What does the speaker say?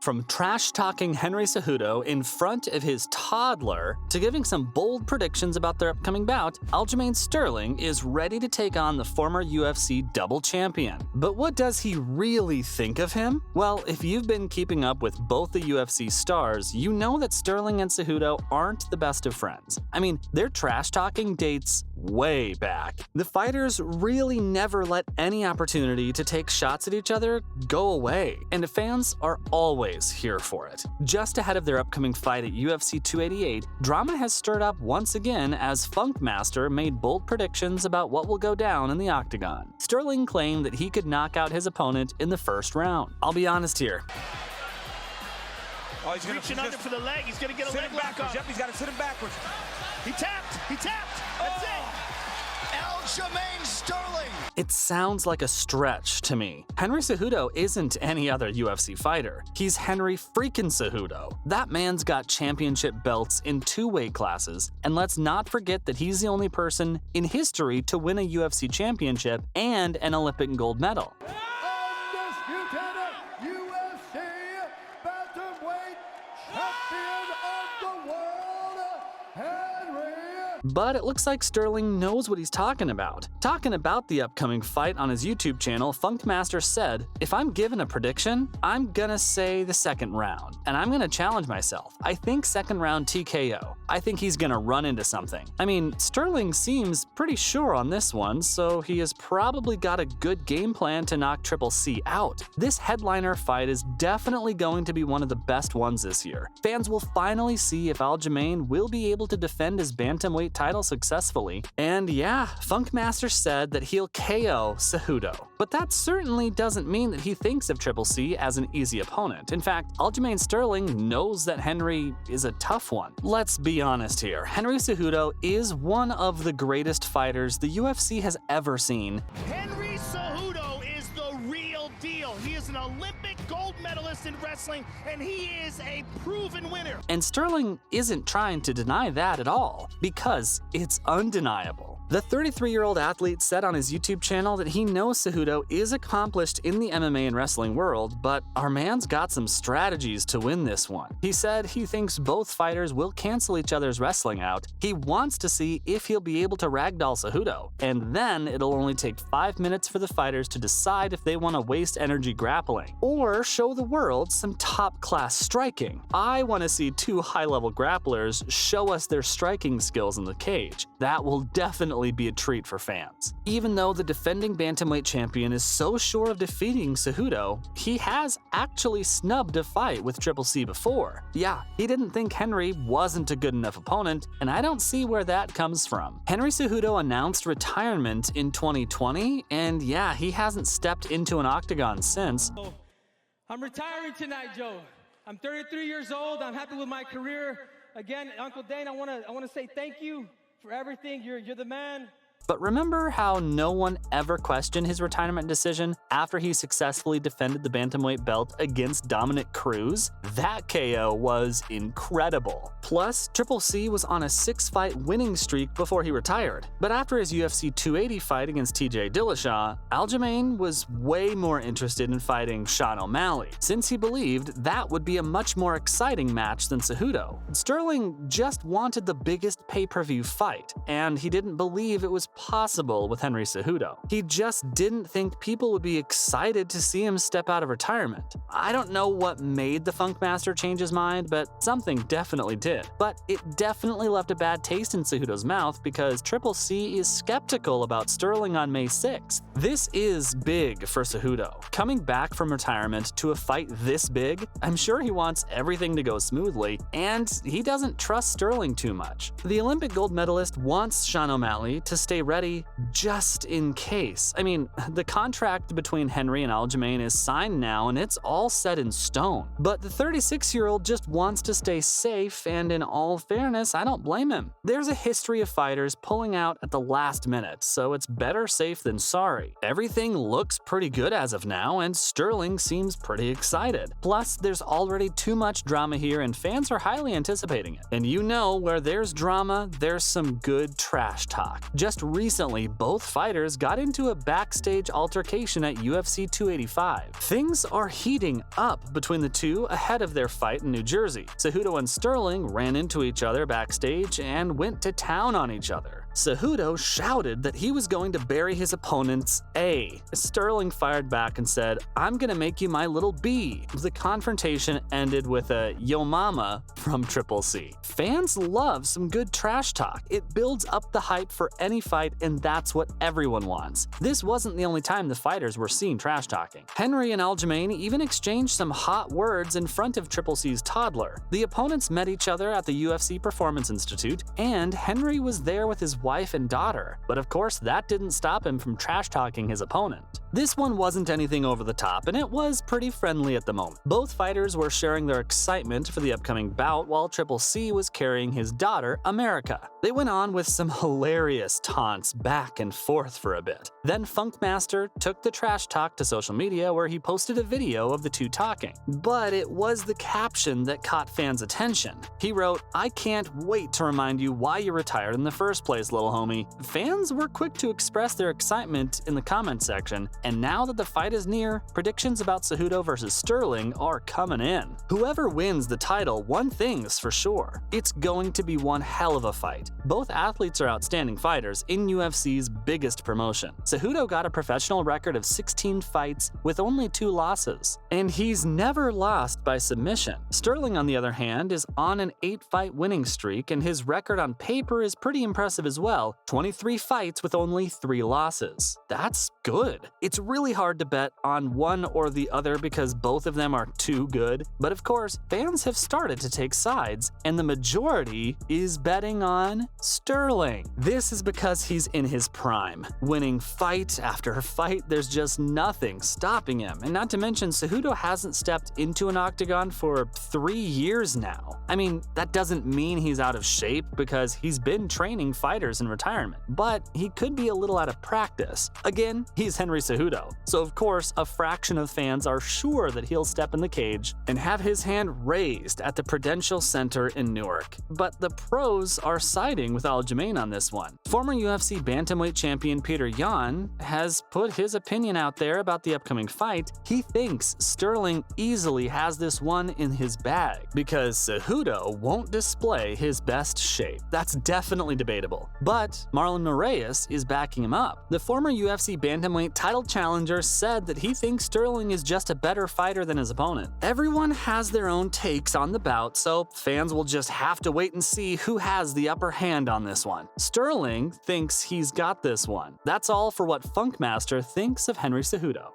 From trash-talking Henry Cejudo in front of his toddler to giving some bold predictions about their upcoming bout, Aljamain Sterling is ready to take on the former UFC double champion. But what does he really think of him? Well, if you've been keeping up with both the UFC stars, you know that Sterling and Cejudo aren't the best of friends. I mean, their trash-talking dates way back. The fighters really never let any opportunity to take shots at each other go away, and the fans are always here for it. Just ahead of their upcoming fight at UFC 288, drama has stirred up once again as Funk Master made bold predictions about what will go down in the octagon. Sterling claimed that he could knock out his opponent in the first round. I'll be honest here. Oh, he's reaching under for the leg. He's going to get a leg lock on. Yep, he's got to sit him backwards. He tapped. He tapped. That's it. Aljamain Sterling. It sounds like a stretch to me. Henry Cejudo isn't any other UFC fighter. He's Henry freaking Cejudo. That man's got championship belts in 2 weight classes, and let's not forget that he's the only person in history to win a UFC championship and an Olympic gold medal. But it looks like Sterling knows what he's talking about. Talking about the upcoming fight on his YouTube channel, Funk Master said, "If I'm given a prediction, I'm gonna say the second round, and I'm gonna challenge myself. I think second round TKO. I think he's gonna run into something." I mean, Sterling seems pretty sure on this one, so he has probably got a good game plan to knock Triple C out. This headliner fight is definitely going to be one of the best ones this year. Fans will finally see if Aljamain will be able to defend his bantamweight title successfully. And yeah, Funk Master said that he'll KO Cejudo. But that certainly doesn't mean that he thinks of Triple C as an easy opponent. In fact, Aljamain Sterling knows that Henry is a tough one. Let's be honest here, Henry Cejudo is one of the greatest fighters the UFC has ever seen. Henry Cejudo is the real deal. He is an Olympic gold medalist in wrestling, and he is a proven winner. And Sterling isn't trying to deny that at all, because it's undeniable. The 33-year-old athlete said on his YouTube channel that he knows Cejudo is accomplished in the MMA and wrestling world, but our man's got some strategies to win this one. He said he thinks both fighters will cancel each other's wrestling out. He wants to see if he'll be able to ragdoll Cejudo, and then it'll only take 5 minutes for the fighters to decide if they want to waste energy grappling, or show the world some top-class striking. I want to see 2 high-level grapplers show us their striking skills in the cage. That will definitely be a treat for fans. Even though the defending bantamweight champion is so sure of defeating Cejudo, he has actually snubbed a fight with Triple C before. Yeah, he didn't think Henry wasn't a good enough opponent, and I don't see where that comes from. Henry Cejudo announced retirement in 2020, and yeah, he hasn't stepped into an octagon since. I'm retiring tonight, Joe. I'm 33 years old. I'm happy with my career. Again, Uncle Dane, I want to say thank you for everything. You're the man. But remember how no one ever questioned his retirement decision after he successfully defended the bantamweight belt against Dominic Cruz? That KO was incredible. Plus, Triple C was on a 6-fight winning streak before he retired. But after his UFC 280 fight against TJ Dillashaw, Aljamain was way more interested in fighting Sean O'Malley, since he believed that would be a much more exciting match than Cejudo. Sterling just wanted the biggest pay-per-view fight, and he didn't believe it was possible with Henry Cejudo. He just didn't think people would be excited to see him step out of retirement. I don't know what made the Funk Master change his mind, but something definitely did. But it definitely left a bad taste in Cejudo's mouth because Triple C is skeptical about Sterling on May 6th. This is big for Cejudo. Coming back from retirement to a fight this big, I'm sure he wants everything to go smoothly, and he doesn't trust Sterling too much. The Olympic gold medalist wants Sean O'Malley to stay ready just in case. I mean, the contract between Henry and Aljamain is signed now and it's all set in stone. But the 36-year-old just wants to stay safe, and in all fairness, I don't blame him. There's a history of fighters pulling out at the last minute, so it's better safe than sorry. Everything looks pretty good as of now, and Sterling seems pretty excited. Plus, there's already too much drama here and fans are highly anticipating it. And you know, where there's drama, there's some good trash talk. Just recently, both fighters got into a backstage altercation at UFC 285. Things are heating up between the two ahead of their fight in New Jersey. Cejudo and Sterling ran into each other backstage and went to town on each other. Cejudo shouted that he was going to bury his opponent's A. Sterling fired back and said, "I'm gonna make you my little B." The confrontation ended with a "Yo mama" from Triple C. Fans love some good trash talk. It builds up the hype for any fight, and that's what everyone wants. This wasn't the only time the fighters were seen trash talking. Henry and Aljamain even exchanged some hot words in front of Triple C's toddler. The opponents met each other at the UFC Performance Institute, and Henry was there with his wife and daughter. But of course, that didn't stop him from trash talking his opponent. This one wasn't anything over the top, and it was pretty friendly at the moment. Both fighters were sharing their excitement for the upcoming bout while Triple C was carrying his daughter, America. They went on with some hilarious taunts back and forth for a bit. Then Funkmaster took the trash talk to social media where he posted a video of the two talking. But it was the caption that caught fans' attention. He wrote, "I can't wait to remind you why you retired in the first place, little homie." Fans were quick to express their excitement in the comment section, and now that the fight is near, predictions about Cejudo versus Sterling are coming in. Whoever wins the title, one thing's for sure: it's going to be one hell of a fight. Both athletes are outstanding fighters in UFC's biggest promotion. Cejudo got a professional record of 16 fights with only 2 losses, and he's never lost by submission. Sterling, on the other hand, is on an 8-fight winning streak, and his record on paper is pretty impressive as well: 23 fights with only 3 losses. That's good. It's really hard to bet on one or the other because both of them are too good, but of course, fans have started to take sides, and the majority is betting on Sterling. This is because he's in his prime. Winning fight after fight, there's just nothing stopping him, and not to mention, Cejudo hasn't stepped into an octagon for 3 years now. I mean, that doesn't mean he's out of shape because he's been training fighters in retirement, but he could be a little out of practice. Again, he's Henry Cejudo, so of course, a fraction of fans are sure that he'll step in the cage and have his hand raised at the Prudential Center in Newark. But the pros are siding with Aljamain on this one. Former UFC bantamweight champion Peter Yan has put his opinion out there about the upcoming fight. He thinks Sterling easily has this one in his bag because Cejudo won't display his best shape. That's definitely debatable, but Marlon Moraes is backing him up. The former UFC bantamweight title challenger said that he thinks Sterling is just a better fighter than his opponent. Everyone has their own takes on the bout, so fans will just have to wait and see who has the upper hand on this one. Sterling thinks he's got this one. That's all for what Funkmaster thinks of Henry Cejudo.